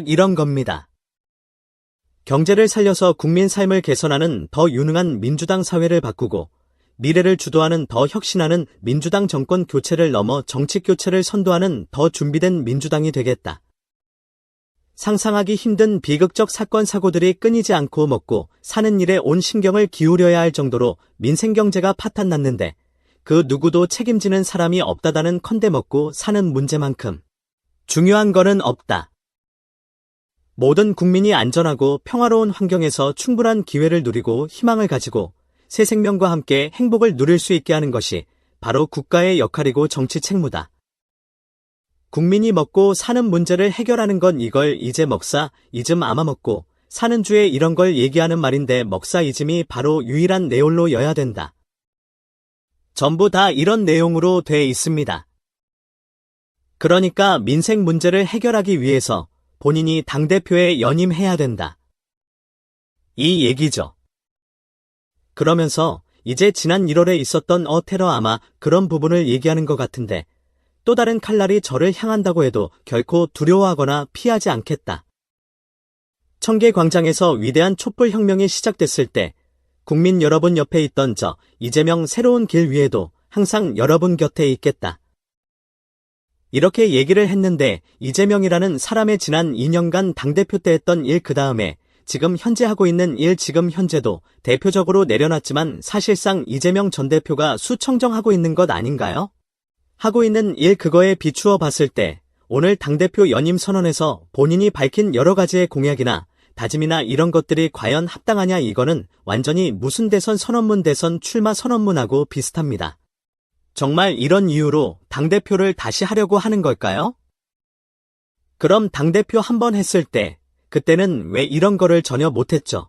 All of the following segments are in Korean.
이런 겁니다. 경제를 살려서 국민 삶을 개선하는 더 유능한 민주당 사회를 바꾸고 미래를 주도하는 더 혁신하는 민주당 정권 교체를 넘어 정치 교체를 선도하는 더 준비된 민주당이 되겠다. 상상하기 힘든 비극적 사건 사고들이 끊이지 않고 먹고 사는 일에 온 신경을 기울여야 할 정도로 민생경제가 파탄났는데 그 누구도 책임지는 사람이 없다다는 컨대 먹고 사는 문제만큼 중요한 거는 없다. 모든 국민이 안전하고 평화로운 환경에서 충분한 기회를 누리고 희망을 가지고 새 생명과 함께 행복을 누릴 수 있게 하는 것이 바로 국가의 역할이고 정치 책무다. 국민이 먹고 사는 문제를 해결하는 건 이걸 이제 먹사, 이즘 아마 먹고 사는 주에 이런 걸 얘기하는 말인데 먹사 이즘이 바로 유일한 내용로여야 된다. 전부 다 이런 내용으로 돼 있습니다. 그러니까 민생 문제를 해결하기 위해서 본인이 당대표에 연임해야 된다. 이 얘기죠. 그러면서 이제 지난 1월에 있었던 테러 아마 그런 부분을 얘기하는 것 같은데 또 다른 칼날이 저를 향한다고 해도 결코 두려워하거나 피하지 않겠다. 청계광장에서 위대한 촛불혁명이 시작됐을 때 국민 여러분 옆에 있던 저 이재명 새로운 길 위에도 항상 여러분 곁에 있겠다. 이렇게 얘기를 했는데 이재명이라는 사람의 지난 2년간 당대표 때 했던 일 그 다음에 지금 현재 하고 있는 일 지금 현재도 대표적으로 내려놨지만 사실상 이재명 전 대표가 수청정하고 있는 것 아닌가요? 하고 있는 일 그거에 비추어 봤을 때 오늘 당대표 연임 선언에서 본인이 밝힌 여러 가지의 공약이나 다짐이나 이런 것들이 과연 합당하냐 이거는 완전히 무슨 대선 선언문 대선 출마 선언문하고 비슷합니다. 정말 이런 이유로 당대표를 다시 하려고 하는 걸까요? 그럼 당대표 한번 했을 때 그때는 왜 이런 거를 전혀 못했죠?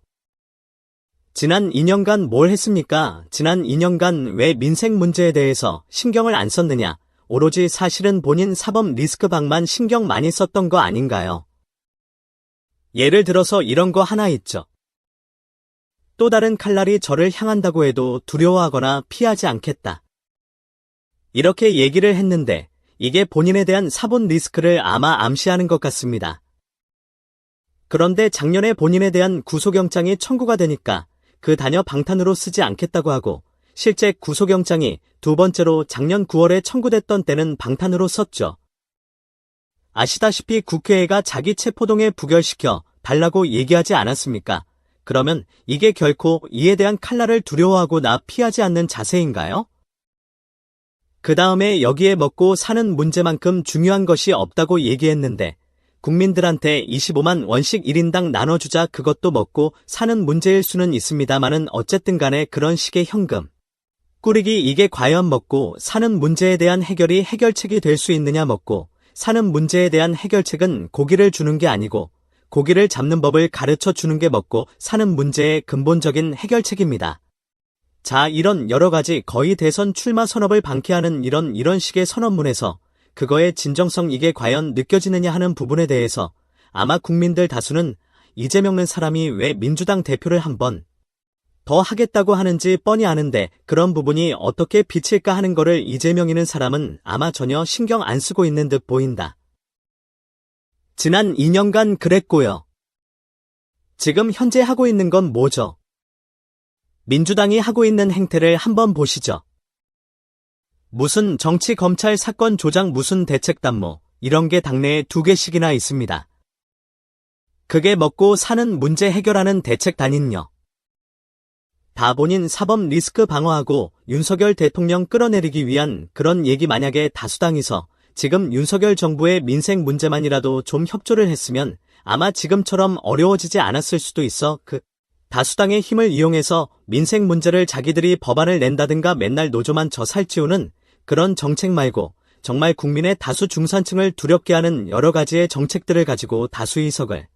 지난 2년간 뭘 했습니까? 지난 2년간 왜 민생 문제에 대해서 신경을 안 썼느냐? 오로지 사실은 본인 사법 리스크 방만 신경 많이 썼던 거 아닌가요? 예를 들어서 이런 거 하나 있죠. 또 다른 칼날이 저를 향한다고 해도 두려워하거나 피하지 않겠다. 이렇게 얘기를 했는데 이게 본인에 대한 사법 리스크를 아마 암시하는 것 같습니다. 그런데 작년에 본인에 대한 구속영장이 청구가 되니까 그 단여 방탄으로 쓰지 않겠다고 하고 실제 구속영장이 두 번째로 작년 9월에 청구됐던 때는 방탄으로 썼죠. 아시다시피 국회가 자기 체포동에 부결시켜 달라고 얘기하지 않았습니까? 그러면 이게 결코 이에 대한 칼날을 두려워하고 피하지 않는 자세인가요? 그 다음에 여기에 먹고 사는 문제만큼 중요한 것이 없다고 얘기했는데 국민들한테 25만 원씩 1인당 나눠주자 그것도 먹고 사는 문제일 수는 있습니다만은 어쨌든 간에 그런 식의 현금 꾸리기 이게 과연 먹고 사는 문제에 대한 해결이 해결책이 될 수 있느냐 먹고 사는 문제에 대한 해결책은 고기를 주는 게 아니고 고기를 잡는 법을 가르쳐 주는 게 먹고 사는 문제의 근본적인 해결책입니다. 자, 이런 여러 가지 거의 대선 출마 선언을 방해하는 이런 식의 선언문에서 그거의 진정성 이게 과연 느껴지느냐 하는 부분에 대해서 아마 국민들 다수는 이재명은 사람이 왜 민주당 대표를 한 번 더 하겠다고 하는지 뻔히 아는데 그런 부분이 어떻게 비칠까 하는 거를 이재명이는 사람은 아마 전혀 신경 안 쓰고 있는 듯 보인다. 지난 2년간 그랬고요. 지금 현재 하고 있는 건 뭐죠? 민주당이 하고 있는 행태를 한번 보시죠. 무슨 정치 검찰 사건 조작 무슨 대책단모 이런 게 당내에 2개씩이나 있습니다. 그게 먹고 사는 문제 해결하는 대책단인요. 다 본인 사법 리스크 방어하고 윤석열 대통령 끌어내리기 위한 그런 얘기 만약에 다수당에서 지금 윤석열 정부의 민생 문제만이라도 좀 협조를 했으면 아마 지금처럼 어려워지지 않았을 수도 있어 다수당의 힘을 이용해서 민생 문제를 자기들이 법안을 낸다든가 맨날 노조만 저 살찌우는 그런 정책 말고 정말 국민의 다수 중산층을 두렵게 하는 여러 가지의 정책들을 가지고 다수의석을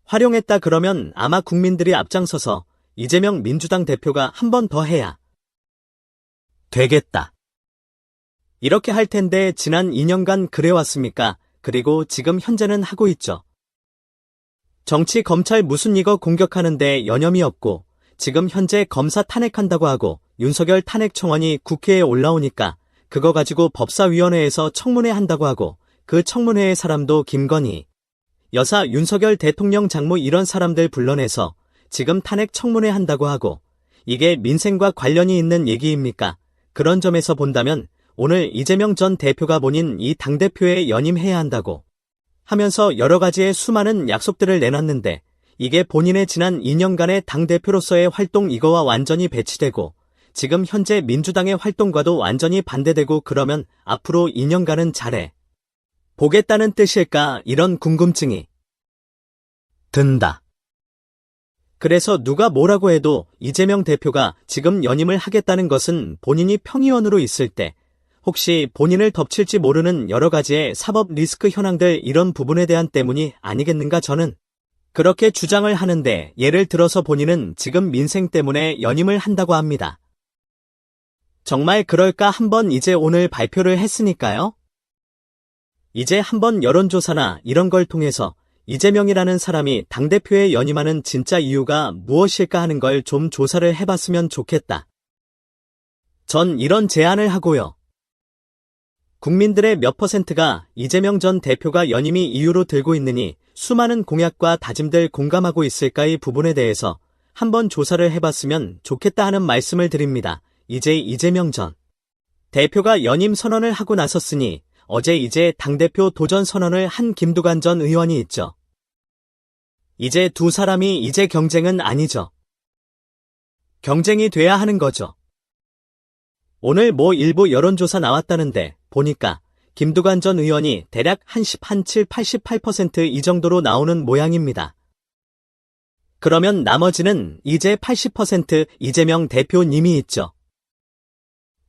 활용했다 그러면 아마 국민들이 앞장서서 이재명 민주당 대표가 한 번 더 해야 되겠다. 이렇게 할 텐데 지난 2년간 그래왔습니까? 그리고 지금 현재는 하고 있죠. 정치 검찰 무슨 이거 공격하는데 여념이 없고 지금 현재 검사 탄핵한다고 하고 윤석열 탄핵 청원이 국회에 올라오니까 그거 가지고 법사위원회에서 청문회 한다고 하고 그 청문회의 사람도 김건희 여사 윤석열 대통령 장모 이런 사람들 불러내서 지금 탄핵 청문회 한다고 하고 이게 민생과 관련이 있는 얘기입니까? 그런 점에서 본다면 오늘 이재명 전 대표가 본인 이 당대표에 연임해야 한다고 하면서 여러 가지의 수많은 약속들을 내놨는데 이게 본인의 지난 2년간의 당대표로서의 활동 이거와 완전히 배치되고 지금 현재 민주당의 활동과도 완전히 반대되고 그러면 앞으로 2년간은 잘해 보겠다는 뜻일까 이런 궁금증이 든다. 그래서 누가 뭐라고 해도 이재명 대표가 지금 연임을 하겠다는 것은 본인이 평의원으로 있을 때 혹시 본인을 덮칠지 모르는 여러 가지의 사법 리스크 현황들 이런 부분에 대한 때문이 아니겠는가 저는 그렇게 주장을 하는데 예를 들어서 본인은 지금 민생 때문에 연임을 한다고 합니다. 정말 그럴까 한번 이제 오늘 발표를 했으니까요. 이제 한번 여론조사나 이런 걸 통해서 이재명이라는 사람이 당대표에 연임하는 진짜 이유가 무엇일까 하는 걸 좀 조사를 해봤으면 좋겠다. 전 이런 제안을 하고요. 국민들의 몇 %가 이재명 전 대표가 연임이 이유로 들고 있느니 수많은 공약과 다짐들 공감하고 있을까 이 부분에 대해서 한번 조사를 해봤으면 좋겠다 하는 말씀을 드립니다. 이제 이재명 전 대표가 연임 선언을 하고 나섰으니 어제 이제 당대표 도전 선언을 한 김두관 전 의원이 있죠. 이제 두 사람이 이제 경쟁은 아니죠. 경쟁이 돼야 하는 거죠. 오늘 일부 여론조사 나왔다는데 보니까 김두관 전 의원이 대략 한 7, 88% 이 정도로 나오는 모양입니다. 그러면 나머지는 이제 80% 이재명 대표님이 있죠.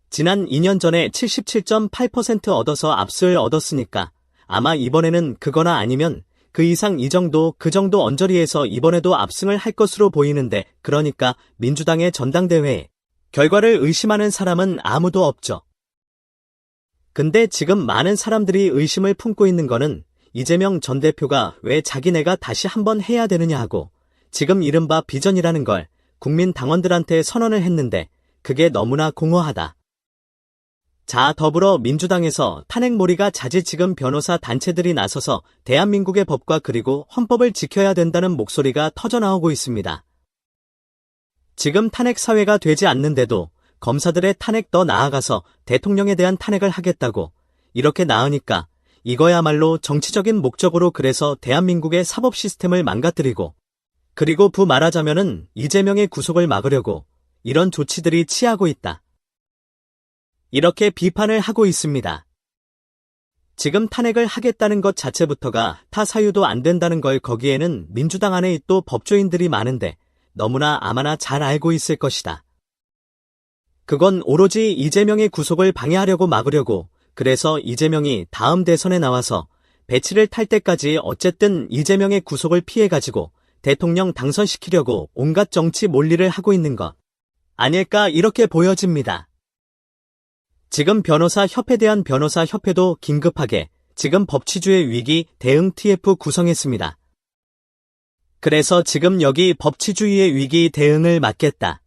지난 2년 전에 77.8% 얻어서 압수를 얻었으니까 아마 이번에는 그거나 아니면 그 이상 이 정도 그 정도 언저리에서 이번에도 압승을 할 것으로 보이는데 그러니까 민주당의 전당대회에 결과를 의심하는 사람은 아무도 없죠. 근데 지금 많은 사람들이 의심을 품고 있는 거는 이재명 전 대표가 왜 자기네가 다시 한번 해야 되느냐 하고 지금 이른바 비전이라는 걸 국민 당원들한테 선언을 했는데 그게 너무나 공허하다. 자, 더불어민주당에서 탄핵몰이가 잦이 지금 변호사 단체들이 나서서 대한민국의 법과 그리고 헌법을 지켜야 된다는 목소리가 터져나오고 있습니다. 지금 탄핵 사회가 되지 않는데도 검사들의 탄핵 더 나아가서 대통령에 대한 탄핵을 하겠다고 이렇게 나으니까 이거야말로 정치적인 목적으로 그래서 대한민국의 사법 시스템을 망가뜨리고 그리고 말하자면은 이재명의 구속을 막으려고 이런 조치들이 취하고 있다. 이렇게 비판을 하고 있습니다. 지금 탄핵을 하겠다는 것 자체부터가 타 사유도 안 된다는 걸 거기에는 민주당 안에 또 법조인들이 많은데 너무나 아마나 잘 알고 있을 것이다. 그건 오로지 이재명의 구속을 방해하려고 막으려고 그래서 이재명이 다음 대선에 나와서 배치를 탈 때까지 어쨌든 이재명의 구속을 피해가지고 대통령 당선시키려고 온갖 정치 몰리를 하고 있는 것 아닐까 이렇게 보여집니다. 지금 변호사협회 대한 변호사협회도 긴급하게 지금 법치주의 위기 대응 TF 구성했습니다. 그래서 지금 여기 법치주의의 위기 대응을 맡겠다.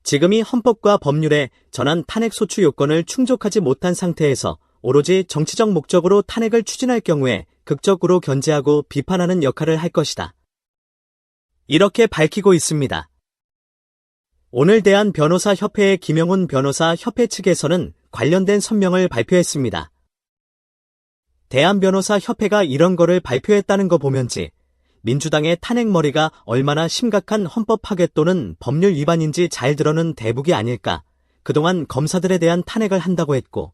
지금이 헌법과 법률에 전한 탄핵 소추 요건을 충족하지 못한 상태에서 오로지 정치적 목적으로 탄핵을 추진할 경우에 극적으로 견제하고 비판하는 역할을 할 것이다. 이렇게 밝히고 있습니다. 오늘 대한변호사협회의 김영훈 변호사협회 측에서는 관련된 성명을 발표했습니다. 대한변호사협회가 이런 거를 발표했다는 거 보면지 민주당의 탄핵머리가 얼마나 심각한 헌법 파괴 또는 법률 위반인지 잘 드러는 대북이 아닐까. 그동안 검사들에 대한 탄핵을 한다고 했고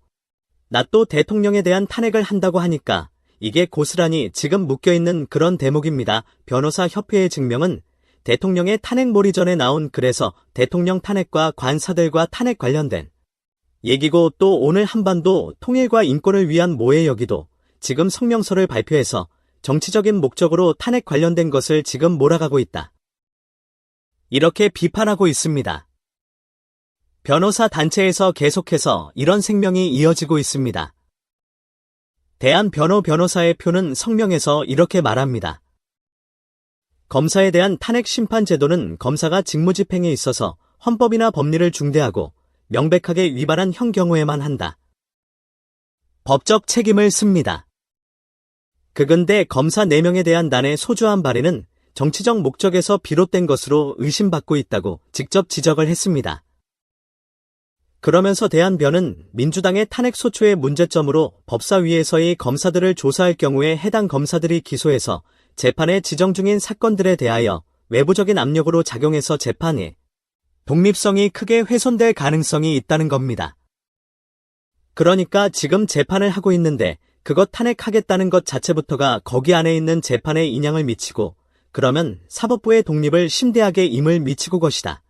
나 또 대통령에 대한 탄핵을 한다고 하니까 이게 고스란히 지금 묶여있는 그런 대목입니다. 변호사협회의 증명은 대통령의 탄핵몰이 전에 나온 그래서 대통령 탄핵과 관사들과 탄핵 관련된 얘기고 또 오늘 한반도 통일과 인권을 위한 모의 여기도 지금 성명서를 발표해서 정치적인 목적으로 탄핵 관련된 것을 지금 몰아가고 있다. 이렇게 비판하고 있습니다. 변호사 단체에서 계속해서 이런声명이 이어지고 있습니다. 대한변호사의 표는 성명에서 이렇게 말합니다. 검사에 대한 탄핵 심판 제도는 검사가 직무집행에 있어서 헌법이나 법리를 중대하고 명백하게 위반한 형 경우에만 한다. 법적 책임을 습니다. 그근데 검사 4명에 대한 난의 소주한 발의는 정치적 목적에서 비롯된 것으로 의심받고 있다고 직접 지적을 했습니다. 그러면서 대한변은 민주당의 탄핵소추의 문제점으로 법사위에서의 검사들을 조사할 경우에 해당 검사들이 기소해서 재판에 지정 중인 사건들에 대하여 외부적인 압력으로 작용해서 재판의 독립성이 크게 훼손될 가능성이 있다는 겁니다. 그러니까 지금 재판을 하고 있는데 그것 탄핵하겠다는 것 자체부터가 거기 안에 있는 재판에 인양을 미치고 그러면 사법부의 독립을 심대하게 임을 미치고 것이다.